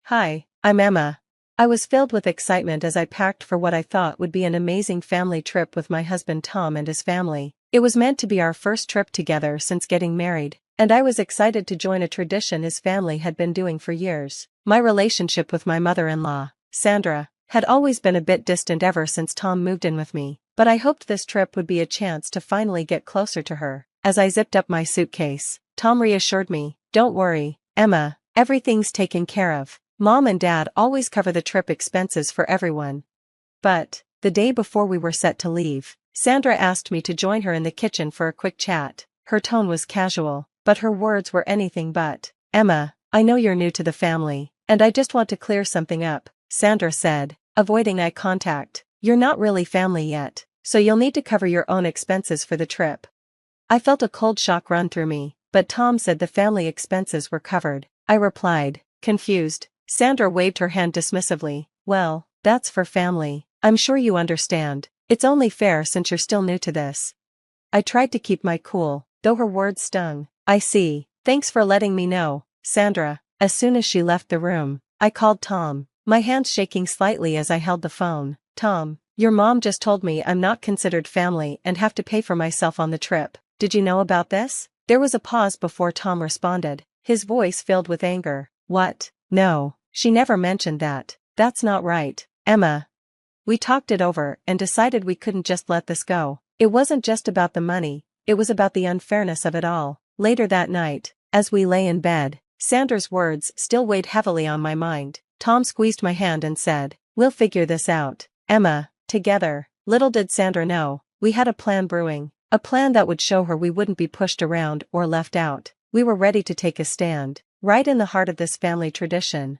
Hi, I'm Emma. I was filled with excitement as I packed for what I thought would be an amazing family trip with my husband Tom and his family. It was meant to be our first trip together since getting married, and I was excited to join a tradition his family had been doing for years. My relationship with my mother-in-law, Sandra, had always been a bit distant ever since Tom moved in with me, but I hoped this trip would be a chance to finally get closer to her. As I zipped up my suitcase, Tom reassured me, "Don't worry, Emma, everything's taken care of. Mom and Dad always cover the trip expenses for everyone." But, the day before we were set to leave, Sandra asked me to join her in the kitchen for a quick chat. Her tone was casual, but her words were anything but. "Emma, I know you're new to the family, and I just want to clear something up," Sandra said, avoiding eye contact. "You're not really family yet, so you'll need to cover your own expenses for the trip." I felt a cold shock run through me, but Tom said the family expenses were covered. I replied, confused. Sandra waved her hand dismissively. "Well, that's for family. I'm sure you understand. It's only fair since you're still new to this." I tried to keep my cool, though her words stung. "I see. Thanks for letting me know, Sandra." As soon as she left the room, I called Tom, my hands shaking slightly as I held the phone. "Tom, your mom just told me I'm not considered family and have to pay for myself on the trip. Did you know about this?" There was a pause before Tom responded, his voice filled with anger. "What? No, she never mentioned that. That's not right, Emma." We talked it over and decided we couldn't just let this go. It wasn't just about the money, it was about the unfairness of it all. Later that night, as we lay in bed, Sandra's words still weighed heavily on my mind. Tom squeezed my hand and said, "We'll figure this out, Emma, together." Little did Sandra know, we had a plan brewing, a plan that would show her we wouldn't be pushed around or left out. We were ready to take a stand, right in the heart of this family tradition.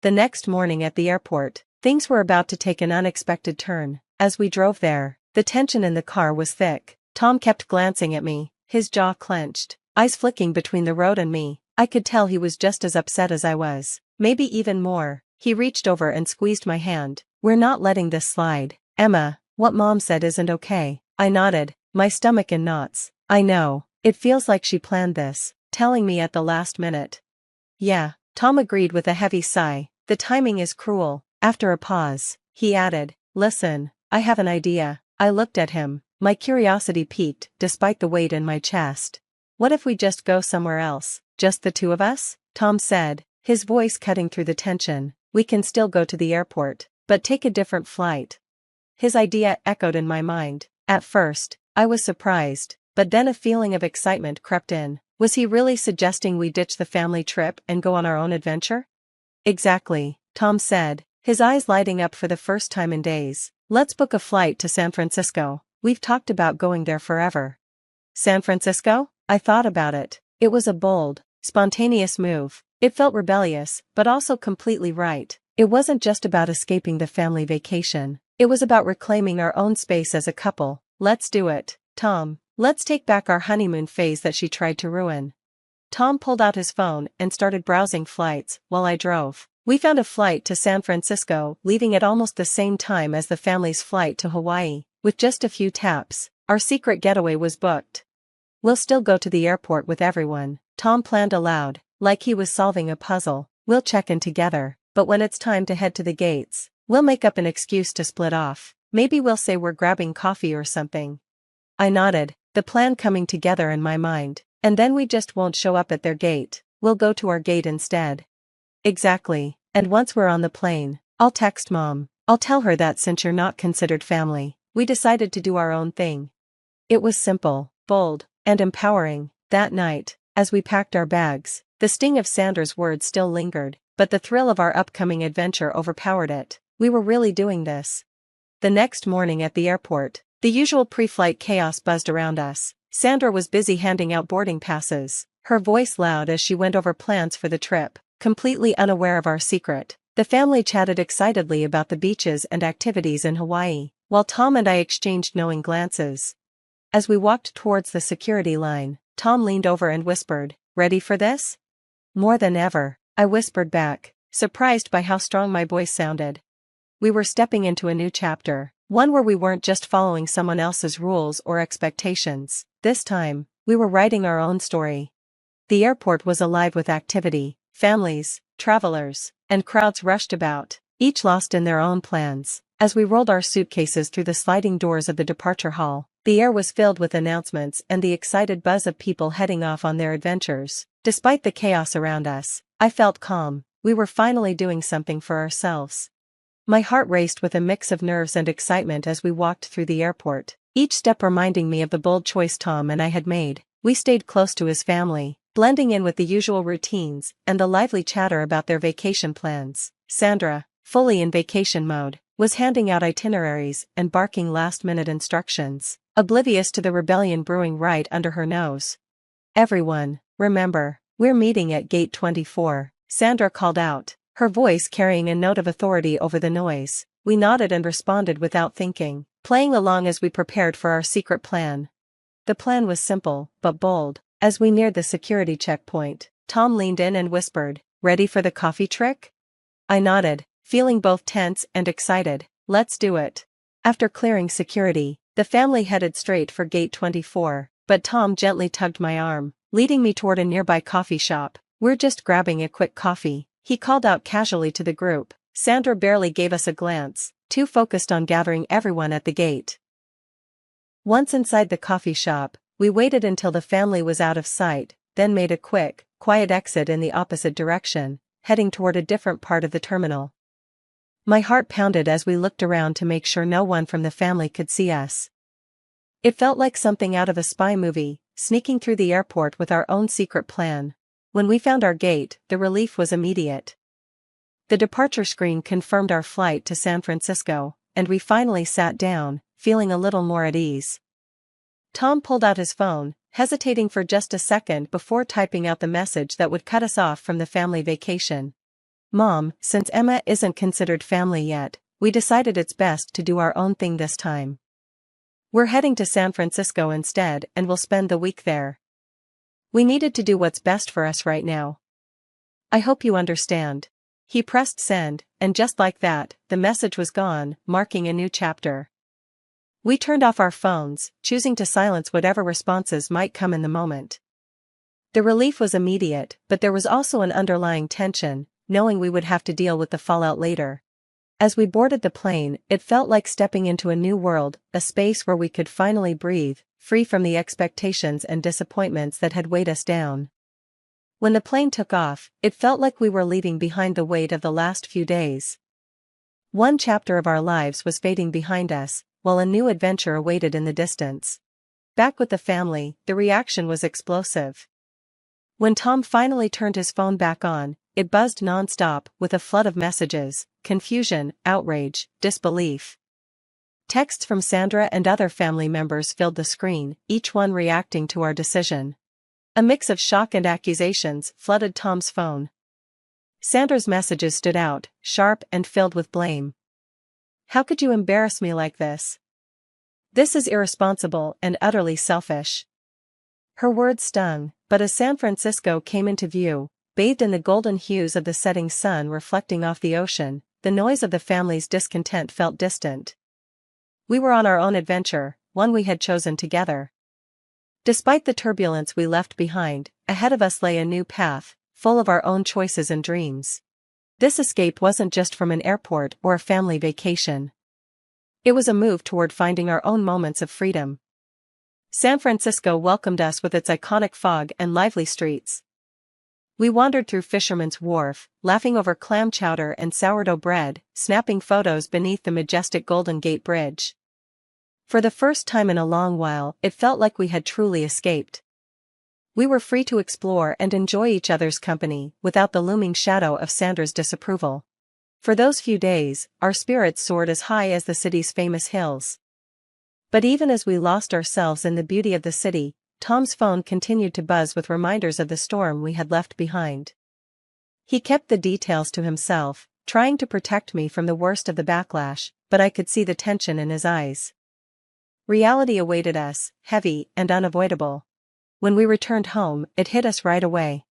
The next morning at the airport, things were about to take an unexpected turn. As we drove there, the tension in the car was thick. Tom kept glancing at me, his jaw clenched, eyes flicking between the road and me. I could tell he was just as upset as I was, maybe even more. He reached over and squeezed my hand. "We're not letting this slide, Emma. What Mom said isn't okay." I nodded, my stomach in knots. "I know, it feels like she planned this, telling me at the last minute." "Yeah," Tom agreed with a heavy sigh. "The timing is cruel." After a pause, he added, "Listen, I have an idea." I looked at him, my curiosity piqued despite the weight in my chest. "What if we just go somewhere else, just the two of us?" Tom said, his voice cutting through the tension. "We can still go to the airport, but take a different flight." His idea echoed in my mind. At first, I was surprised, but then a feeling of excitement crept in. Was he really suggesting we ditch the family trip and go on our own adventure? "Exactly," Tom said, his eyes lighting up for the first time in days. "Let's book a flight to San Francisco. We've talked about going there forever." San Francisco? I thought about it. It was a bold, spontaneous move. It felt rebellious, but also completely right. It wasn't just about escaping the family vacation. It was about reclaiming our own space as a couple. "Let's do it, Tom. Let's take back our honeymoon phase that she tried to ruin." Tom pulled out his phone and started browsing flights while I drove. We found a flight to San Francisco, leaving at almost the same time as the family's flight to Hawaii. With just a few taps, our secret getaway was booked. "We'll still go to the airport with everyone," Tom planned aloud, like he was solving a puzzle. "We'll check in together, but when it's time to head to the gates, we'll make up an excuse to split off. Maybe we'll say we're grabbing coffee or something." I nodded, the plan coming together in my mind. "And then we just won't show up at their gate, we'll go to our gate instead." "Exactly, and once we're on the plane, I'll text Mom. I'll tell her that since you're not considered family, we decided to do our own thing." It was simple, bold, and empowering. That night, as we packed our bags, the sting of Sandra's words still lingered, but the thrill of our upcoming adventure overpowered it. We were really doing this. The next morning at the airport, the usual pre-flight chaos buzzed around us. Sandra was busy handing out boarding passes, her voice loud as she went over plans for the trip, completely unaware of our secret. The family chatted excitedly about the beaches and activities in Hawaii, while Tom and I exchanged knowing glances. As we walked towards the security line, Tom leaned over and whispered, "Ready for this?" "More than ever," I whispered back, surprised by how strong my voice sounded. We were stepping into a new chapter, one where we weren't just following someone else's rules or expectations. This time, we were writing our own story. The airport was alive with activity, families, travelers, and crowds rushed about, each lost in their own plans. As we rolled our suitcases through the sliding doors of the departure hall, the air was filled with announcements and the excited buzz of people heading off on their adventures. Despite the chaos around us, I felt calm. We were finally doing something for ourselves. My heart raced with a mix of nerves and excitement as we walked through the airport, each step reminding me of the bold choice Tom and I had made. We stayed close to his family, blending in with the usual routines and the lively chatter about their vacation plans. Sandra, fully in vacation mode, was handing out itineraries and barking last-minute instructions, oblivious to the rebellion brewing right under her nose. "Everyone, remember, we're meeting at gate 24, Sandra called out, her voice carrying a note of authority over the noise. We nodded and responded without thinking, playing along as we prepared for our secret plan. The plan was simple, but bold. As we neared the security checkpoint, Tom leaned in and whispered, "Ready for the coffee trick?" I nodded, feeling both tense and excited. "Let's do it." After clearing security, the family headed straight for gate 24, but Tom gently tugged my arm, leading me toward a nearby coffee shop. "We're just grabbing a quick coffee," he called out casually to the group. Sandra barely gave us a glance, too focused on gathering everyone at the gate. Once inside the coffee shop, we waited until the family was out of sight, then made a quick, quiet exit in the opposite direction, heading toward a different part of the terminal. My heart pounded as we looked around to make sure no one from the family could see us. It felt like something out of a spy movie, sneaking through the airport with our own secret plan. When we found our gate, the relief was immediate. The departure screen confirmed our flight to San Francisco, and we finally sat down, feeling a little more at ease. Tom pulled out his phone, hesitating for just a second before typing out the message that would cut us off from the family vacation. "Mom, since Emma isn't considered family yet, we decided it's best to do our own thing this time. We're heading to San Francisco instead and we'll spend the week there. We needed to do what's best for us right now. I hope you understand." He pressed send, and just like that, the message was gone, marking a new chapter. We turned off our phones, choosing to silence whatever responses might come in the moment. The relief was immediate, but there was also an underlying tension, knowing we would have to deal with the fallout later. As we boarded the plane, it felt like stepping into a new world, a space where we could finally breathe, free from the expectations and disappointments that had weighed us down. When the plane took off, it felt like we were leaving behind the weight of the last few days. One chapter of our lives was fading behind us, while a new adventure awaited in the distance. Back with the family, the reaction was explosive. When Tom finally turned his phone back on, it buzzed non-stop with a flood of messages, confusion, outrage, disbelief. Texts from Sandra and other family members filled the screen, each one reacting to our decision. A mix of shock and accusations flooded Tom's phone. Sandra's messages stood out, sharp and filled with blame. "How could you embarrass me like this? This is irresponsible and utterly selfish." Her words stung, but as San Francisco came into view, bathed in the golden hues of the setting sun reflecting off the ocean, the noise of the family's discontent felt distant. We were on our own adventure, one we had chosen together. Despite the turbulence we left behind, ahead of us lay a new path, full of our own choices and dreams. This escape wasn't just from an airport or a family vacation. It was a move toward finding our own moments of freedom. San Francisco welcomed us with its iconic fog and lively streets. We wandered through Fisherman's Wharf, laughing over clam chowder and sourdough bread, snapping photos beneath the majestic Golden Gate Bridge. For the first time in a long while, it felt like we had truly escaped. We were free to explore and enjoy each other's company, without the looming shadow of Sandra's disapproval. For those few days, our spirits soared as high as the city's famous hills. But even as we lost ourselves in the beauty of the city, Tom's phone continued to buzz with reminders of the storm we had left behind. He kept the details to himself, trying to protect me from the worst of the backlash, but I could see the tension in his eyes. Reality awaited us, heavy and unavoidable. When we returned home, it hit us right away.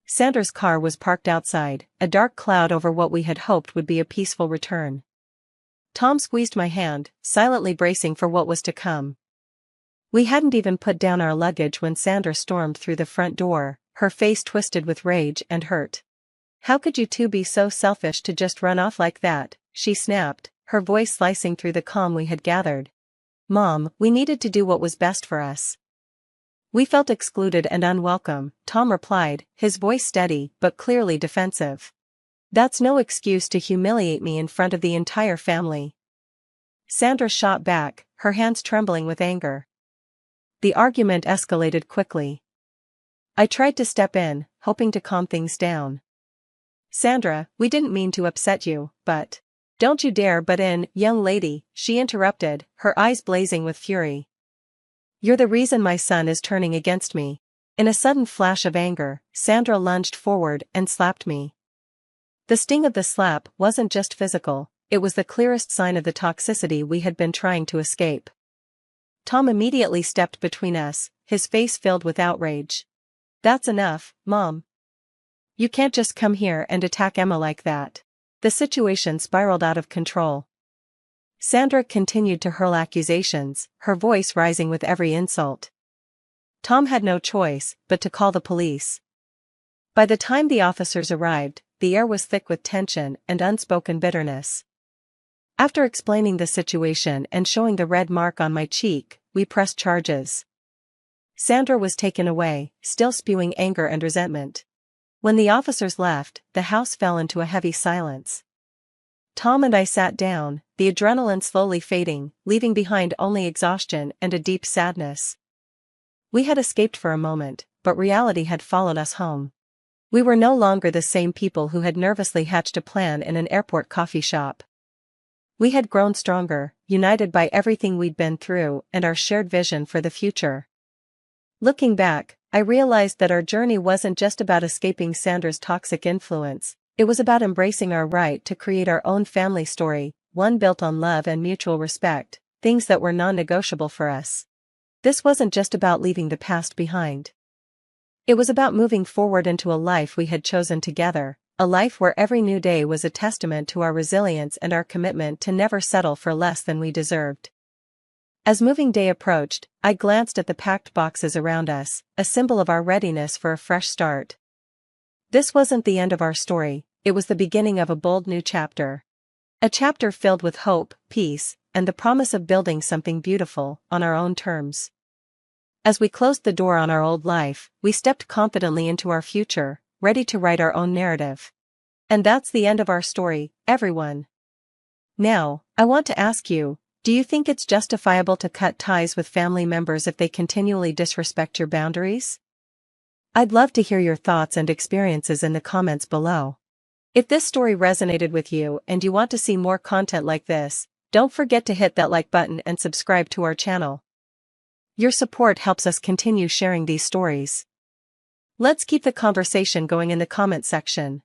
Sandra's car was parked outside, a dark cloud over what we had hoped would be a peaceful return. Tom squeezed my hand, silently bracing for what was to come. We hadn't even put down our luggage when Sandra stormed through the front door, her face twisted with rage and hurt. How could you two be so selfish to just run off like that? She snapped, her voice slicing through the calm we had gathered. Mom, we needed to do what was best for us. We felt excluded and unwelcome, Tom replied, his voice steady but clearly defensive. That's no excuse to humiliate me in front of the entire family. Sandra shot back, her hands trembling with anger. The argument escalated quickly. I tried to step in, hoping to calm things down. Sandra, we didn't mean to upset you, but... Don't you dare butt in, young lady, she interrupted, her eyes blazing with fury. You're the reason my son is turning against me. In a sudden flash of anger, Sandra lunged forward and slapped me. The sting of the slap wasn't just physical, it was the clearest sign of the toxicity we had been trying to escape. Tom immediately stepped between us, his face filled with outrage. That's enough, Mom. You can't just come here and attack Emma like that. The situation spiraled out of control. Sandra continued to hurl accusations, her voice rising with every insult. Tom had no choice but to call the police. By the time the officers arrived, the air was thick with tension and unspoken bitterness. After explaining the situation and showing the red mark on my cheek, we pressed charges. Sandra was taken away, still spewing anger and resentment. When the officers left, the house fell into a heavy silence. Tom and I sat down, the adrenaline slowly fading, leaving behind only exhaustion and a deep sadness. We had escaped for a moment, but reality had followed us home. We were no longer the same people who had nervously hatched a plan in an airport coffee shop. We had grown stronger, united by everything we'd been through and our shared vision for the future. Looking back, I realized that our journey wasn't just about escaping Sandra's toxic influence, it was about embracing our right to create our own family story, one built on love and mutual respect, things that were non-negotiable for us. This wasn't just about leaving the past behind. It was about moving forward into a life we had chosen together, a life where every new day was a testament to our resilience and our commitment to never settle for less than we deserved. As moving day approached, I glanced at the packed boxes around us, a symbol of our readiness for a fresh start. This wasn't the end of our story, it was the beginning of a bold new chapter. A chapter filled with hope, peace, and the promise of building something beautiful, on our own terms. As we closed the door on our old life, we stepped confidently into our future, ready to write our own narrative. And that's the end of our story, everyone. Now, I want to ask you, do you think it's justifiable to cut ties with family members if they continually disrespect your boundaries? I'd love to hear your thoughts and experiences in the comments below. If this story resonated with you and you want to see more content like this, don't forget to hit that like button and subscribe to our channel. Your support helps us continue sharing these stories. Let's keep the conversation going in the comment section.